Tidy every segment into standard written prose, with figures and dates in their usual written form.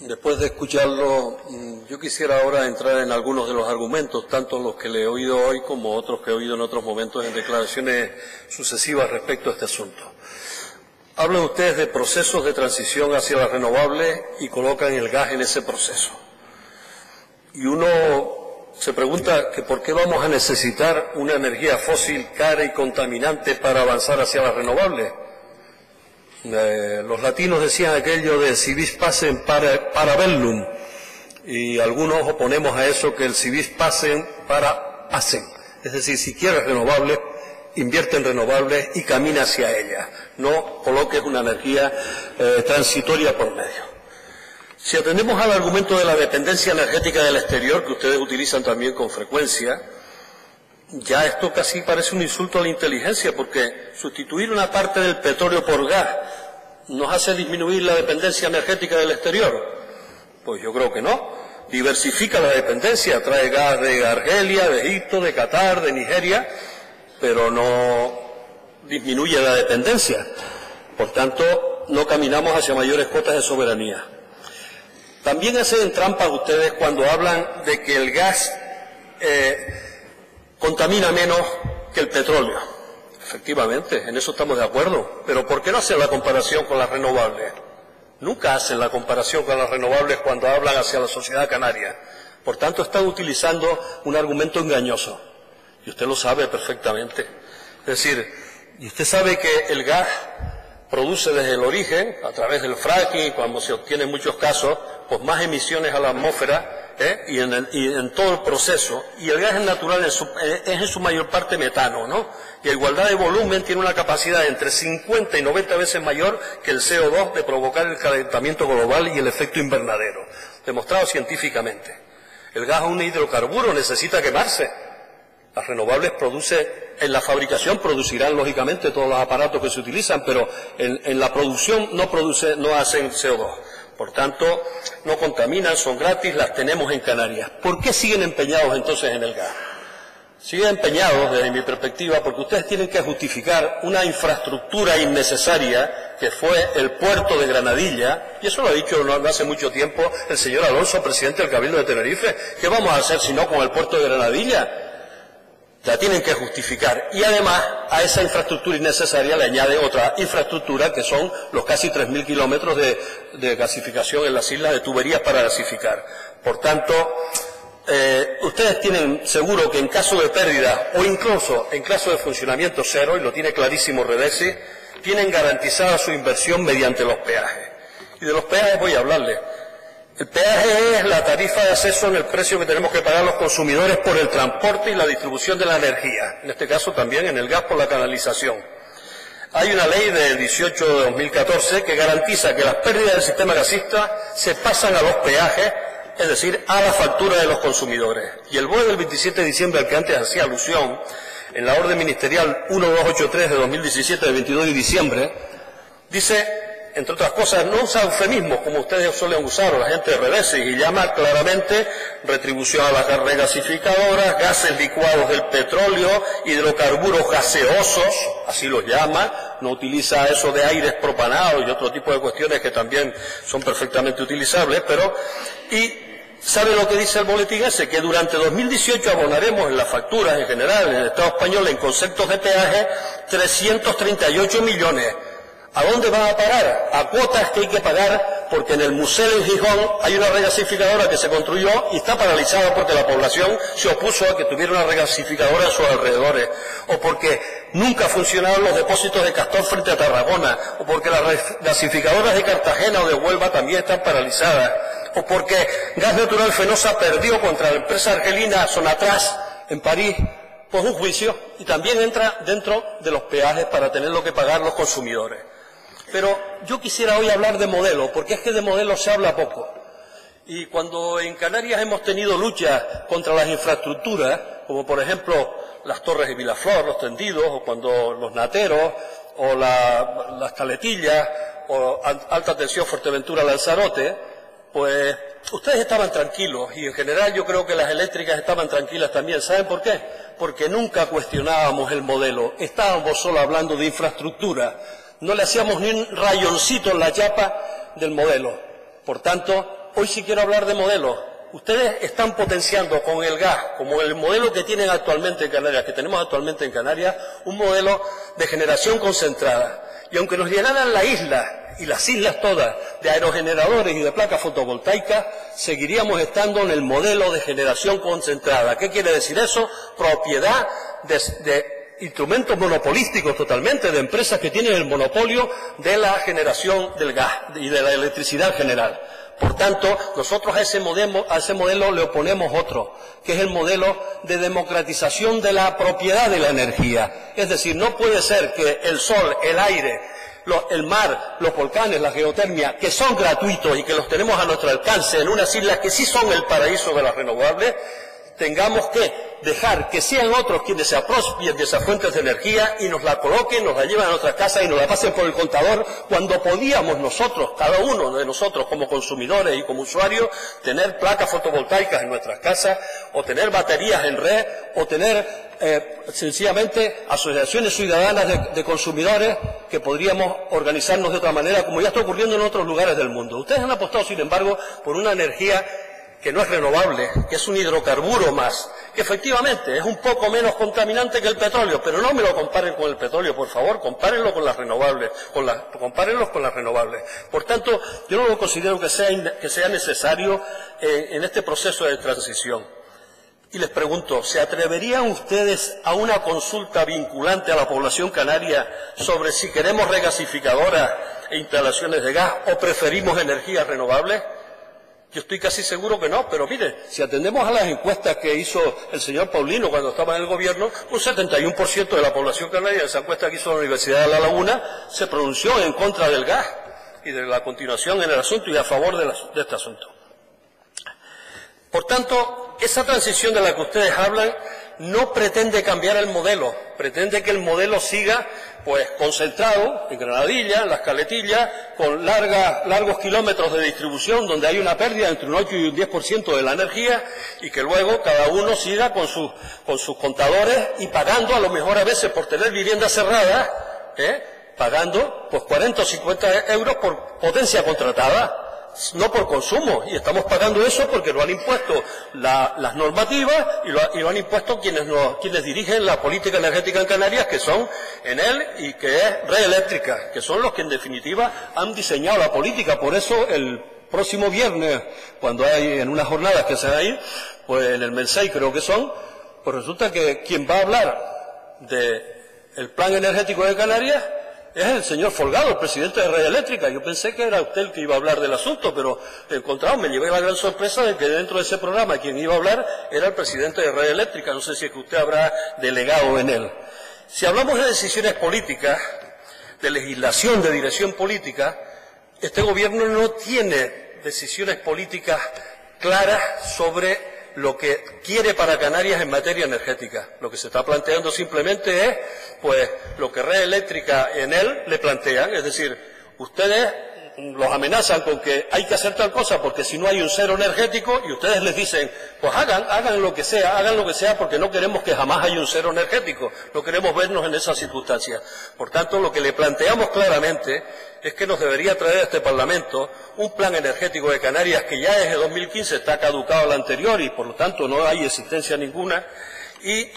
Después de escucharlo, yo quisiera ahora entrar en algunos de los argumentos, tanto los que le he oído hoy como otros que he oído en otros momentos en declaraciones sucesivas respecto a este asunto. Hablan ustedes de procesos de transición hacia las renovables y colocan el gas en ese proceso. Y uno se pregunta que por qué vamos a necesitar una energía fósil cara y contaminante para avanzar hacia las renovables. Los latinos decían aquello de si vis pacem para bellum, y algunos oponemos a eso que el si vis pacem para pacem, es decir, si quieres renovables, invierte en renovables y camina hacia ellas, no coloques una energía transitoria por medio. Si atendemos al argumento de la dependencia energética del exterior, que ustedes utilizan también con frecuencia, ya esto casi parece un insulto a la inteligencia, porque sustituir una parte del petróleo por gas nos hace disminuir la dependencia energética del exterior. Pues yo creo que no. Diversifica la dependencia, trae gas de Argelia, de Egipto, de Qatar, de Nigeria, pero no disminuye la dependencia. Por tanto, no caminamos hacia mayores cuotas de soberanía. También hacen trampa ustedes cuando hablan de que el gas contamina menos que el petróleo. Efectivamente, en eso estamos de acuerdo. Pero ¿por qué no hacen la comparación con las renovables? Nunca hacen la comparación con las renovables cuando hablan hacia la sociedad canaria. Por tanto, están utilizando un argumento engañoso. Y usted lo sabe perfectamente. Es decir, y usted sabe que el gas produce desde el origen, a través del fracking, cuando se obtiene en muchos casos, pues más emisiones a la atmósfera, y en todo el proceso, y el gas es natural es en su mayor parte metano, ¿no? Y a igualdad de volumen tiene una capacidad de entre 50 y 90 veces mayor que el CO2 de provocar el calentamiento global y el efecto invernadero, demostrado científicamente. El gas es un hidrocarburo, necesita quemarse. Las renovables en la fabricación producirán lógicamente todos los aparatos que se utilizan, pero en la producción no hacen CO2. Por tanto, no contaminan, son gratis, las tenemos en Canarias. ¿Por qué siguen empeñados entonces en el gas? Siguen empeñados, desde mi perspectiva, porque ustedes tienen que justificar una infraestructura innecesaria que fue el puerto de Granadilla, y eso lo ha dicho no hace mucho tiempo el señor Alonso, presidente del Cabildo de Tenerife. ¿Qué vamos a hacer si no con el puerto de Granadilla? La tienen que justificar. Y además, a esa infraestructura innecesaria le añade otra infraestructura, que son los casi 3.000 kilómetros de gasificación en las islas, de tuberías para gasificar. Por tanto, ustedes tienen seguro que en caso de pérdida, o incluso en caso de funcionamiento cero, y lo tiene clarísimo Redesi, tienen garantizada su inversión mediante los peajes. Y de los peajes voy a hablarles. El peaje es la tarifa de acceso en el precio que tenemos que pagar los consumidores por el transporte y la distribución de la energía, en este caso también en el gas por la canalización. Hay una ley del 18 de 2014 que garantiza que las pérdidas del sistema gasista se pasan a los peajes, es decir, a la factura de los consumidores. Y el BOE del 27 de diciembre al que antes hacía alusión, en la orden ministerial 1283 de 2017 del 22 de diciembre, dice, entre otras cosas, no usa eufemismos como ustedes suelen usar o la gente de Redesi, y llama claramente retribución a las regasificadoras, gases licuados del petróleo, hidrocarburos gaseosos, así los llama, no utiliza eso de aires propanados y otro tipo de cuestiones que también son perfectamente utilizables, y ¿sabe lo que dice el boletín ese? Que durante 2018 abonaremos en las facturas en general, en el Estado español, en conceptos de peaje, 338 millones. ¿A dónde van a parar? A cuotas que hay que pagar porque en el Musel en Gijón hay una regasificadora que se construyó y está paralizada porque la población se opuso a que tuviera una regasificadora a sus alrededores, o porque nunca funcionaron los depósitos de Castor frente a Tarragona, o porque las regasificadoras de Cartagena o de Huelva también están paralizadas, o porque Gas Natural Fenosa perdió contra la empresa argelina Sonatras en París pues un juicio, y también entra dentro de los peajes para tener lo que pagar los consumidores. Pero yo quisiera hoy hablar de modelo, porque es que de modelo se habla poco. Y cuando en Canarias hemos tenido luchas contra las infraestructuras, como por ejemplo las torres de Vilaflor, los tendidos, o cuando los nateros, o las caletillas, o alta tensión Fuerteventura-Lanzarote, pues ustedes estaban tranquilos, y en general yo creo que las eléctricas estaban tranquilas también. ¿Saben por qué? Porque nunca cuestionábamos el modelo, estábamos solo hablando de infraestructura. No le hacíamos ni un rayoncito en la chapa del modelo. Por tanto, hoy sí quiero hablar de modelos. Ustedes están potenciando con el gas, como el modelo que tienen actualmente en Canarias, que tenemos actualmente en Canarias, un modelo de generación concentrada. Y aunque nos llenaran la isla y las islas todas de aerogeneradores y de placas fotovoltaicas, seguiríamos estando en el modelo de generación concentrada. ¿Qué quiere decir eso? Propiedad de instrumentos monopolísticos totalmente, de empresas que tienen el monopolio de la generación del gas y de la electricidad en general. Por tanto, nosotros a ese modelo le oponemos otro, que es el modelo de democratización de la propiedad de la energía. Es decir, no puede ser que el sol, el aire, el mar, los volcanes, la geotermia, que son gratuitos y que los tenemos a nuestro alcance en unas islas que sí son el paraíso de las renovables, tengamos que dejar que sean otros quienes se apropien de esas fuentes de energía y nos la coloquen, nos la lleven a nuestras casas y nos la pasen por el contador, cuando podíamos nosotros, cada uno de nosotros como consumidores y como usuarios, tener placas fotovoltaicas en nuestras casas, o tener baterías en red, o tener sencillamente asociaciones ciudadanas de consumidores que podríamos organizarnos de otra manera, como ya está ocurriendo en otros lugares del mundo. Ustedes han apostado, sin embargo, por una energía que no es renovable, que es un hidrocarburo más, que efectivamente es un poco menos contaminante que el petróleo, pero no me lo comparen con el petróleo, por favor, compárenlo con las renovables, compárenlos con las renovables. Por tanto, yo no lo considero que sea necesario en este proceso de transición. Y les pregunto, ¿se atreverían ustedes a una consulta vinculante a la población canaria sobre si queremos regasificadoras e instalaciones de gas o preferimos energías renovables? Yo estoy casi seguro que no, pero mire, si atendemos a las encuestas que hizo el señor Paulino cuando estaba en el gobierno, un 71% de la población canaria, esa encuesta que hizo la Universidad de La Laguna, se pronunció en contra del gas y de la continuación en el asunto y a favor de este asunto. Por tanto, esa transición de la que ustedes hablan no pretende cambiar el modelo, pretende que el modelo siga pues concentrado en Granadilla, en las Caletillas, con largos kilómetros de distribución donde hay una pérdida entre un 8 y un 10% de la energía y que luego cada uno siga con sus contadores y pagando a lo mejor a veces por tener vivienda cerrada, pagando pues 40 o 50 euros por potencia contratada, no por consumo, y estamos pagando eso porque lo han impuesto las normativas y lo han impuesto quienes dirigen la política energética en Canarias, que son Enel y que es Red Eléctrica, que son los que en definitiva han diseñado la política. Por eso el próximo viernes, cuando hay en unas jornadas que se van a ir, pues en el MENSEI creo que son, pues resulta que quien va a hablar del plan energético de Canarias es el señor Folgado, el presidente de Red Eléctrica. Yo pensé que era usted el que iba a hablar del asunto, pero me llevé la gran sorpresa de que dentro de ese programa quien iba a hablar era el presidente de Red Eléctrica. No sé si es que usted habrá delegado en él. Si hablamos de decisiones políticas, de legislación, de dirección política, este gobierno no tiene decisiones políticas claras sobre lo que quiere para Canarias en materia energética. Lo que se está planteando simplemente es pues lo que Red Eléctrica en él le plantean, es decir, ustedes los amenazan con que hay que hacer tal cosa porque si no hay un cero energético, y ustedes les dicen, pues hagan lo que sea porque no queremos que jamás haya un cero energético, no queremos vernos en esas circunstancias. Por tanto, lo que le planteamos claramente es que nos debería traer a este Parlamento un plan energético de Canarias que ya desde 2015 está caducado el anterior y por lo tanto no hay existencia ninguna. Y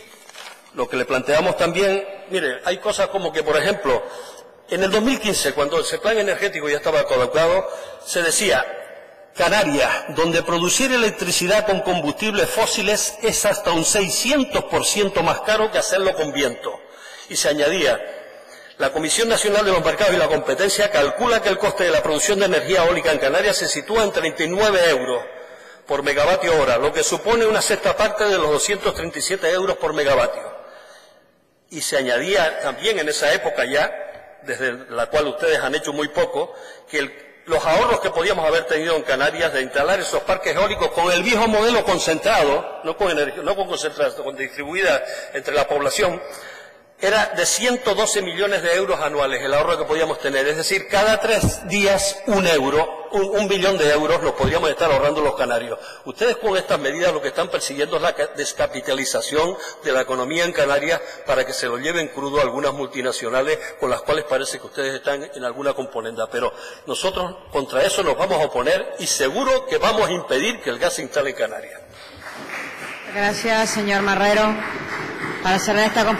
lo que le planteamos también, mire, hay cosas como que, por ejemplo, en el 2015, cuando ese plan energético ya estaba caducado, se decía, Canarias, donde producir electricidad con combustibles fósiles es hasta un 600% más caro que hacerlo con viento. Y se añadía, la Comisión Nacional de los Mercados y la Competencia calcula que el coste de la producción de energía eólica en Canarias se sitúa en 39 euros por megavatio hora, lo que supone una sexta parte de los 237 euros por megavatio. Y se añadía también en esa época ya, desde la cual ustedes han hecho muy poco, que los ahorros que podíamos haber tenido en Canarias de instalar esos parques eólicos con el viejo modelo concentrado, no con concentración, con distribuida entre la población, era de 112 millones de euros anuales el ahorro que podíamos tener. Es decir, cada 3 días un billón de euros los podríamos estar ahorrando los canarios. Ustedes con estas medidas lo que están persiguiendo es la descapitalización de la economía en Canarias para que se lo lleven crudo algunas multinacionales con las cuales parece que ustedes están en alguna componenda. Pero nosotros contra eso nos vamos a oponer y seguro que vamos a impedir que el gas se instale en Canarias. Gracias, señor Marrero. Para cerrar esta